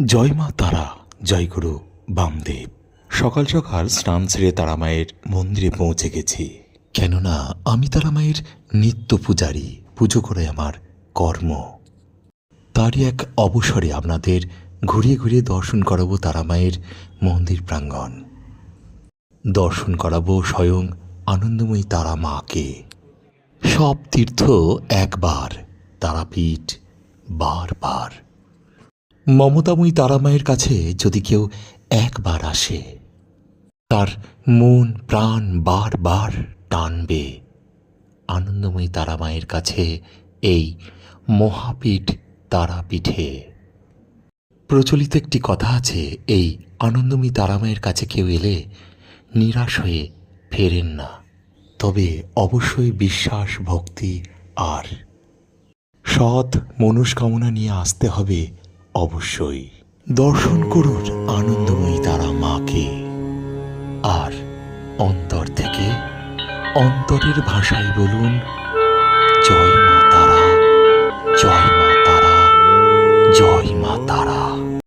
জয় মা তারা, জয় গুরু বামদেব। সকাল সকাল স্নান সেরে তারামায়ের মন্দিরে পৌঁছে গেছি, কেননা আমি তারামায়ের নিত্য পূজারী। পুজো করে আমার কর্ম। তারই এক অবসরে আপনাদের ঘুরিয়ে ঘুরিয়ে দর্শন করাবো তারামায়ের মন্দির প্রাঙ্গণ। দর্শন করাবো স্বয়ং আনন্দময়ী তারা মাকে। সব তীর্থ একবার, তারাপীঠ বারবার। মমতাময়ী তারামায়ের কাছে যদি কেউ একবার আসে, তার মন প্রাণ বারবার টানবে আনন্দময়ী তারামায়ের কাছে, এই মহাপীঠ তারাপীঠে। প্রচলিত একটি কথা আছে, এই আনন্দময়ী তারামায়ের কাছে কেউ এলে নিরাশ হয়ে ফেরেন না, তবে অবশ্যই বিশ্বাস ভক্তি আর সৎ মনস্কামনা নিয়ে আসতে হবে। অবশ্যই দর্শন করুন আনন্দময়ী তারা মাকে, আর অন্তর থেকে অন্তরের ভাষায় বলুন জয় মা তারা।